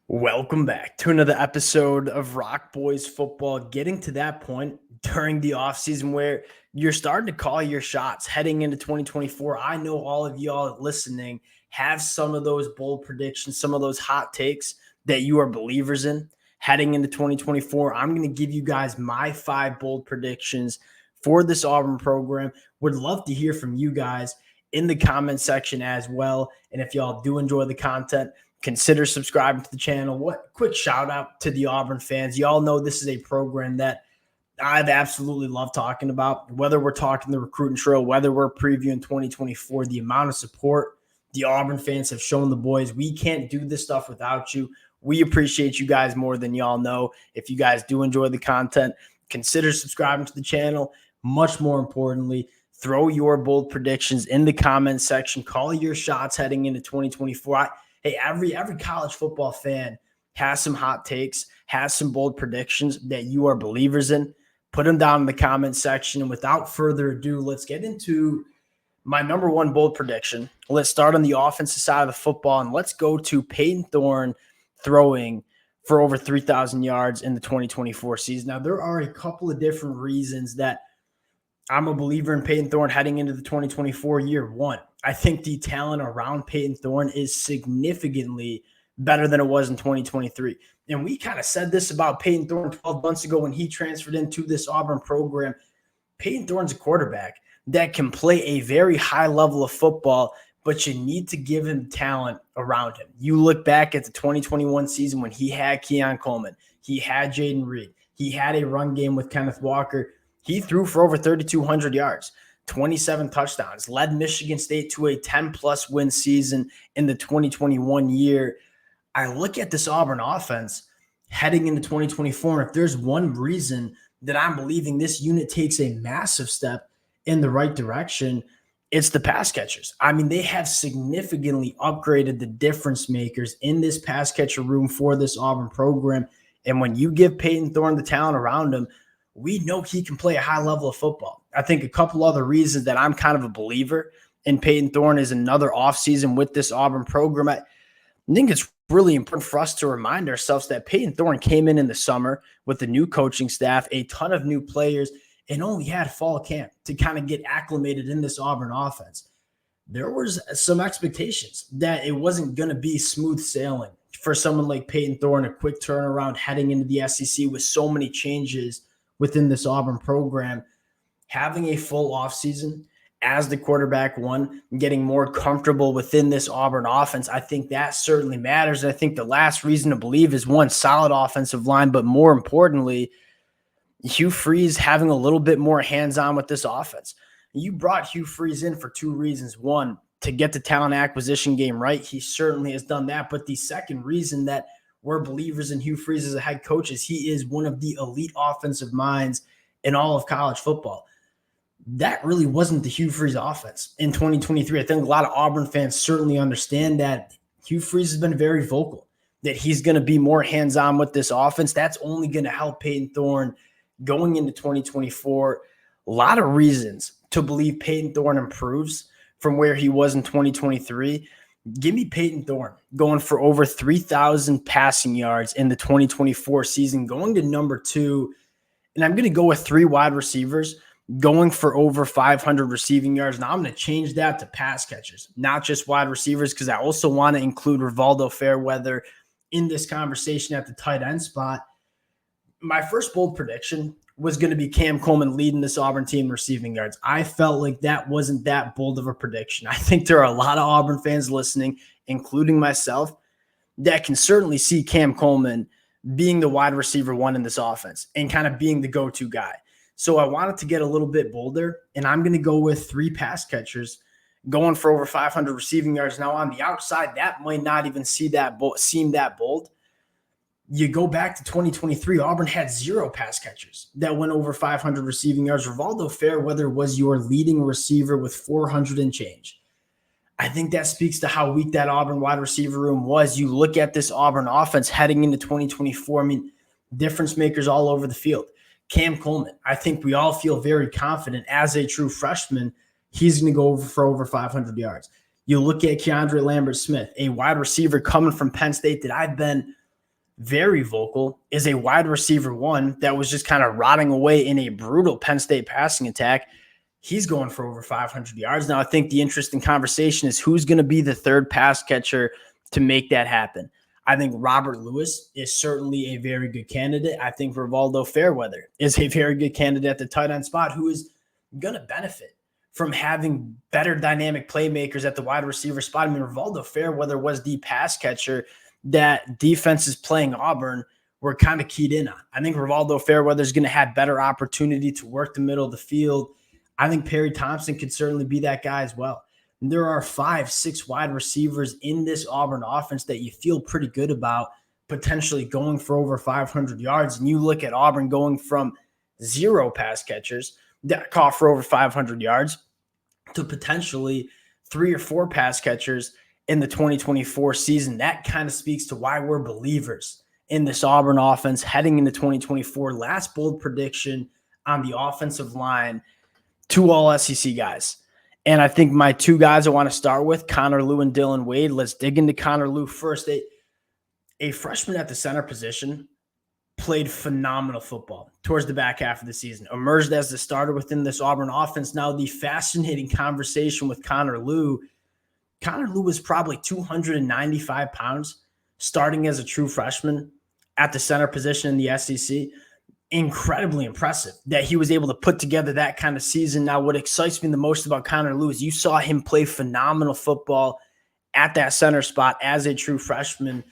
Welcome back to another episode of Rock Boys Football. Getting to that point during the offseason where you're starting to call your shots heading into 2024. I know all of y'all listening have some of those bold predictions, some of those hot takes that you are believers in heading into 2024. I'm going to give you guys my 5 bold predictions for this Auburn program. Would love to hear from you guys in the comment section as well. And if y'all do enjoy the content, consider subscribing to the channel. What quick shout out to the Auburn fans. Y'all know this is a program that I've absolutely loved talking about. Whether we're talking the recruiting trail, whether we're previewing 2024, the amount of support the Auburn fans have shown the boys. We can't do this stuff without you. We appreciate you guys more than y'all know. If you guys do enjoy the content, consider subscribing to the channel. Much more importantly, throw your bold predictions in the comments section. Call your shots heading into 2024. Hey, every college football fan has some hot takes, has some bold predictions that you are believers in. Put them down in the comments section. And without further ado, let's get into my number one bold prediction. Let's start on the offensive side of the football, and let's go to Peyton Thorne throwing for over 3,000 yards in the 2024 season. Now, there are a couple of different reasons that I'm a believer in Peyton Thorne heading into the 2024 year. One, I think the talent around Peyton Thorne is significantly better than it was in 2023. And we kind of said this about Peyton Thorne 12 months ago when he transferred into this Auburn program. Peyton Thorne's a quarterback that can play a very high level of football, but you need to give him talent around him. You look back at the 2021 season when he had Keon Coleman, he had Jaden Reed, he had a run game with Kenneth Walker. He threw for over 3,200 yards, 27 touchdowns, led Michigan State to a 10-plus win season in the 2021 year. I look at this Auburn offense heading into 2024, and if there's one reason that I'm believing this unit takes a massive step in the right direction, it's the pass catchers. I mean, they have significantly upgraded the difference makers in this pass catcher room for this Auburn program. And when you give Peyton Thorne the talent around him, we know he can play a high level of football. I think a couple other reasons that I'm kind of a believer in Peyton Thorne is another offseason with this Auburn program. I think it's really important for us to remind ourselves that Peyton Thorne came in the summer with the new coaching staff, a ton of new players, and only had fall camp to kind of get acclimated in this Auburn offense. There was some expectations that it wasn't going to be smooth sailing for someone like Peyton Thorne, a quick turnaround heading into the SEC with so many changes within this Auburn program. Having a full offseason as the quarterback one, getting more comfortable within this Auburn offense, I think that certainly matters. I think the last reason to believe is one, solid offensive line, but more importantly, Hugh Freeze having a little bit more hands-on with this offense. You brought Hugh Freeze in for two reasons. One, to get the talent acquisition game right. He certainly has done that. But the second reason that we're believers in Hugh Freeze as a head coach is he is one of the elite offensive minds in all of college football. That really wasn't the Hugh Freeze offense in 2023. I think a lot of Auburn fans certainly understand that. Hugh Freeze has been very vocal that he's going to be more hands-on with this offense. That's only going to help Peyton Thorne going into 2024. A lot of reasons to believe Peyton Thorne improves from where he was in 2023. Give me Peyton Thorne going for over 3,000 passing yards in the 2024 season, going to number 2. And I'm going to go with 3 wide receivers going for over 500 receiving yards. Now I'm going to change that to pass catchers, not just wide receivers, because I also want to include Rivaldo Fairweather in this conversation at the tight end spot. My first bold prediction was going to be Cam Coleman leading this Auburn team receiving yards. I felt like that wasn't that bold of a prediction. I think there are a lot of Auburn fans listening, including myself, that can certainly see Cam Coleman being the wide receiver one in this offense and kind of being the go-to guy. So I wanted to get a little bit bolder, and I'm going to go with 3 pass catchers going for over 500 receiving yards. Now, on the outside, that might not even seem that bold. You go back to 2023, Auburn had 0 pass catchers that went over 500 receiving yards. Rivaldo Fairweather was your leading receiver with 400 and change. I think that speaks to how weak that Auburn wide receiver room was. You look at this Auburn offense heading into 2024, I mean, difference makers all over the field. Cam Coleman, I think we all feel very confident as a true freshman, he's going to go for over 500 yards. You look at Keandre Lambert-Smith, a wide receiver coming from Penn State that I've been very vocal, is a wide receiver one that was just kind of rotting away in a brutal Penn State passing attack. He's going for over 500 yards. Now, I think the interesting conversation is who's going to be the third pass catcher to make that happen. I think Robert Lewis is certainly a very good candidate. I think Rivaldo Fairweather is a very good candidate at the tight end spot who is going to benefit from having better dynamic playmakers at the wide receiver spot. I mean, Rivaldo Fairweather was the pass catcher that defenses playing Auburn were kind of keyed in on. I think Rivaldo Fairweather is going to have better opportunity to work the middle of the field. I think Perry Thompson could certainly be that guy as well. And there are 5-6 wide receivers in this Auburn offense that you feel pretty good about potentially going for over 500 yards. And you look at Auburn going from 0 pass catchers that caught for over 500 yards to potentially 3 or 4 pass catchers in the 2024 season. That kind of speaks to why we're believers in this Auburn offense heading into 2024. Last bold prediction on the offensive line, 2 all SEC guys. And I think my 2 guys I want to start with, Connor Lew and Dylan Wade. Let's dig into Connor Lew first. A freshman at the center position, played phenomenal football towards the back half of the season, emerged as the starter within this Auburn offense. Now, the fascinating conversation with Connor Lew was probably 295 pounds starting as a true freshman at the center position in the SEC. Incredibly impressive that he was able to put together that kind of season. Now, what excites me the most about Connor Lew is you saw him play phenomenal football at that center spot as a true freshman.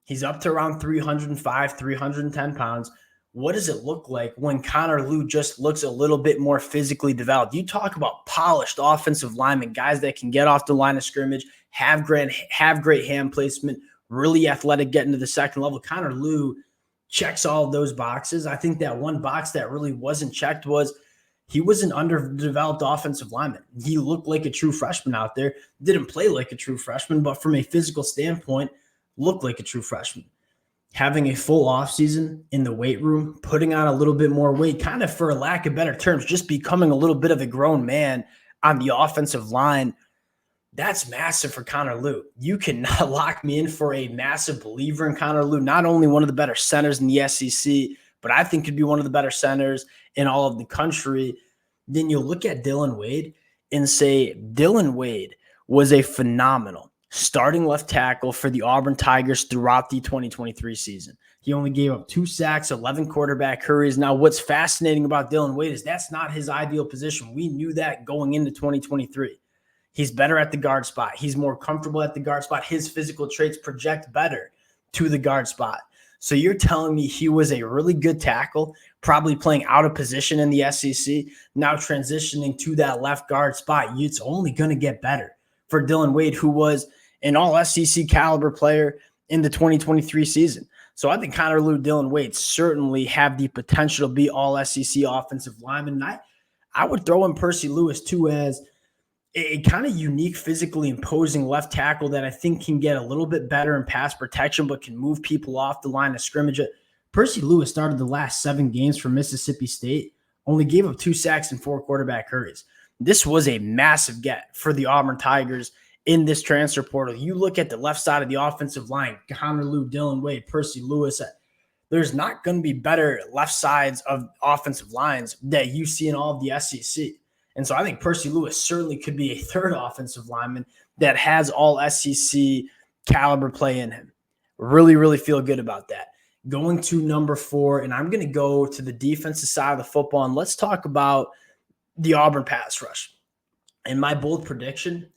He's up to around 305, 310 pounds. What does it look like when Connor Lew just looks a little bit more physically developed? You talk about polished offensive linemen, guys that can get off the line of scrimmage, have great hand placement, really athletic, getting to the second level. Connor Lew checks all of those boxes. I think that one box that really wasn't checked was he was an underdeveloped offensive lineman. He looked like a true freshman out there, didn't play like a true freshman, but from a physical standpoint, looked like a true freshman. Having a full offseason in the weight room, putting on a little bit more weight, kind of for lack of better terms, just becoming a little bit of a grown man on the offensive line. That's massive for Connor Lew. You cannot lock me in for a massive believer in Connor Lew, not only one of the better centers in the SEC, but I think could be one of the better centers in all of the country. Then you'll look at Dylan Wade and say Dylan Wade was a phenomenal starting left tackle for the Auburn Tigers throughout the 2023 season. He only gave up 2 sacks, 11 quarterback hurries. Now, what's fascinating about Dylan Wade is that's not his ideal position. We knew that going into 2023. He's better at the guard spot. He's more comfortable at the guard spot. His physical traits project better to the guard spot. So you're telling me he was a really good tackle, probably playing out of position in the SEC, now transitioning to that left guard spot. It's only going to get better for Dylan Wade, who was an all SEC caliber player in the 2023 season. So I think Connor Lew, Dylan Wade certainly have the potential to be all SEC offensive linemen. And I would throw in Percy Lewis too as a kind of unique, physically imposing left tackle that I think can get a little bit better in pass protection, but can move people off the line of scrimmage. Percy Lewis started the last 7 games for Mississippi State, only gave up 2 sacks and 4 quarterback hurries. This was a massive get for the Auburn Tigers in this transfer portal. You look at the left side of the offensive line, Connor Lew, Dylan Wade, Percy Lewis. There's not going to be better left sides of offensive lines that you see in all of the SEC. And so I think Percy Lewis certainly could be a third offensive lineman that has all SEC caliber play in him. Really, really feel good about that. Going to number 4, and I'm going to go to the defensive side of the football, and let's talk about the Auburn pass rush. And my bold prediction,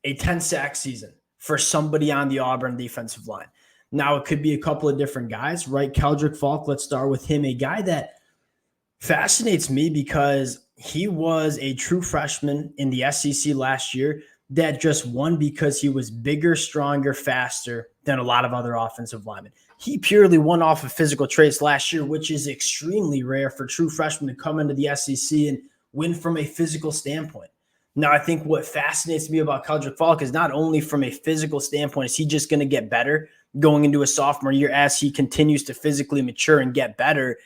a 10-sack season for somebody on the Auburn defensive line. Now, it could be a couple of different guys, right? Keldrick Falk, let's start with him, a guy that fascinates me because he was a true freshman in the SEC last year that just won because he was bigger, stronger, faster than a lot of other offensive linemen. He purely won off of physical traits last year, which is extremely rare for true freshmen to come into the SEC and win from a physical standpoint. Now, I think what fascinates me about Keldrick Falk is not only from a physical standpoint, is he just going to get better going into his sophomore year as he continues to physically mature and get better.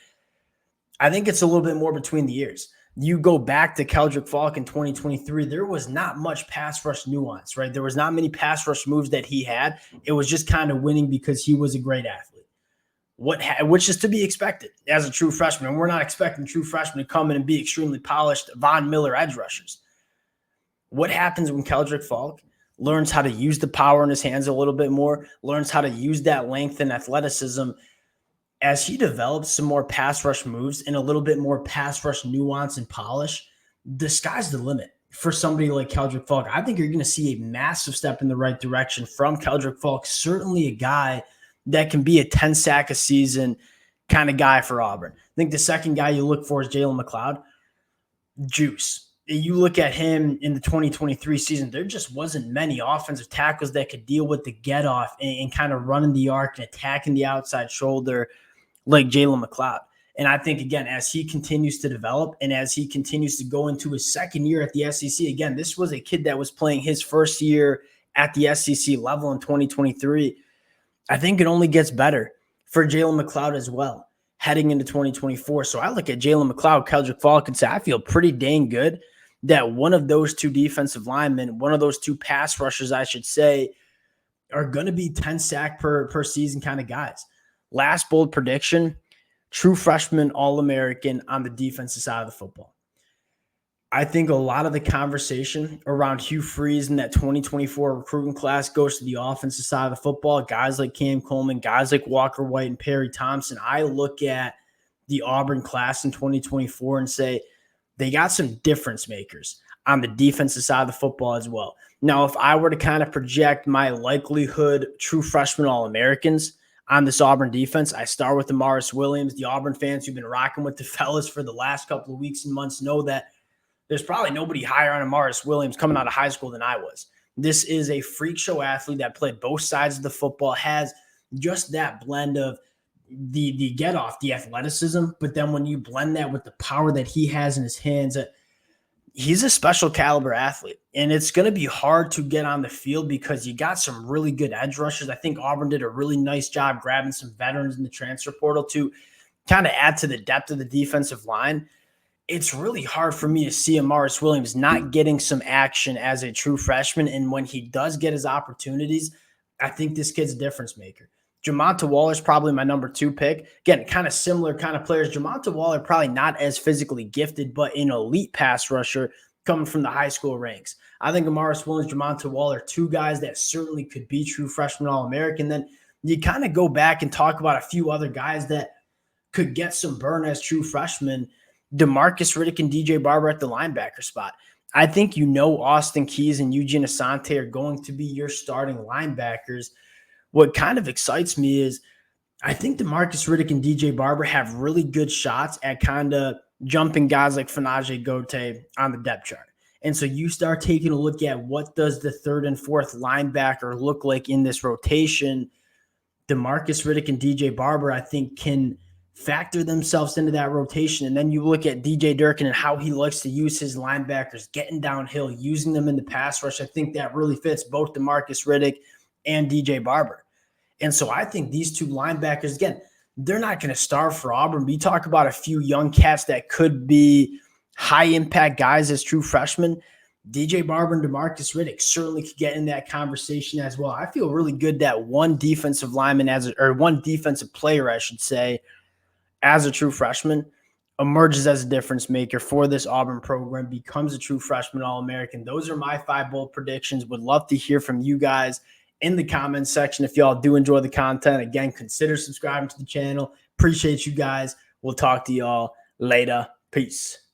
I think it's a little bit more between the years. You go back to Keldrick Falk in 2023, there was not much pass rush nuance, right? There was not many pass rush moves that he had. It was just kind of winning because he was a great athlete. which is to be expected as a true freshman. And we're not expecting true freshmen to come in and be extremely polished Von Miller edge rushers. What happens when Keldrick Falk learns how to use the power in his hands a little bit more, learns how to use that length and athleticism as he develops some more pass rush moves and a little bit more pass rush nuance and polish? The sky's the limit for somebody like Keldrick Falk. I think you're going to see a massive step in the right direction from Keldrick Falk. Certainly a guy that can be a 10 sack a season kind of guy for Auburn. I think the second guy you look for is Jalen McLeod. Juice. You look at him in the 2023 season, there just wasn't many offensive tackles that could deal with the get off and kind of running the arc and attacking the outside shoulder like Jalen McLeod. And I think, again, as he continues to develop and as he continues to go into his second year at the SEC, again, this was a kid that was playing his first year at the SEC level in 2023. I think it only gets better for Jalen McLeod as well heading into 2024. So I look at Jalen McLeod, Keldrick Falk, and say I feel pretty dang good that one of those two defensive linemen, one of those two pass rushers, I should say, are going to be 10 sack per season kind of guys. Last bold prediction, true freshman All-American on the defensive side of the football. I think a lot of the conversation around Hugh Freeze and that 2024 recruiting class goes to the offensive side of the football. Guys like Cam Coleman, guys like Walker White and Perry Thompson. I look at the Auburn class in 2024 and say they got some difference makers on the defensive side of the football as well. Now, if I were to kind of project my likelihood true freshman All-Americans on this Auburn defense, I start with Amaris Williams. The Auburn fans who've been rocking with the fellas for the last couple of weeks and months know that there's probably nobody higher on Amaris Williams coming out of high school than I was. This is a freak show athlete that played both sides of the football, has just that blend of the get off, the athleticism, but then when you blend that with the power that he has in his hands, he's a special caliber athlete. And it's going to be hard to get on the field because you got some really good edge rushers. I think Auburn did a really nice job grabbing some veterans in the transfer portal to kind of add to the depth of the defensive line. It's really hard for me to see Amaris Williams not getting some action as a true freshman. And when he does get his opportunities, I think this kid's a difference maker. Jamonta Waller is probably my number 2 pick. Again, kind of similar kind of players. Jamonta Waller probably not as physically gifted, but an elite pass rusher coming from the high school ranks. I think Amaris Williams, Jamonta Waller, 2 guys that certainly could be true freshman All-American. Then you kind of go back and talk about a few other guys that could get some burn as true freshmen. DeMarcus Riddick and DJ Barber at the linebacker spot. I think Austin Keys and Eugene Asante are going to be your starting linebackers. What kind of excites me is I think DeMarcus Riddick and DJ Barber have really good shots at kind of jumping guys like Fanaje Gote on the depth chart. And so you start taking a look at what does the 3rd and 4th linebacker look like in this rotation. DeMarcus Riddick and DJ Barber, I think, can factor themselves into that rotation. And then you look at DJ Durkin and how he likes to use his linebackers, getting downhill, using them in the pass rush. I think that really fits both DeMarcus Riddick and DJ Barber. And so I think these 2 linebackers, again, they're not going to starve for Auburn. But you talk about a few young cats that could be high-impact guys as true freshmen. DJ Barber and DeMarcus Riddick certainly could get in that conversation as well. I feel really good that one defensive lineman one defensive player, I should say, as a true freshman, emerges as a difference maker for this Auburn program, becomes a true freshman All-American. Those are my 5 bold predictions. Would love to hear from you guys in the comments section. If y'all do enjoy the content, again, consider subscribing to the channel. Appreciate you guys. We'll talk to y'all later. Peace.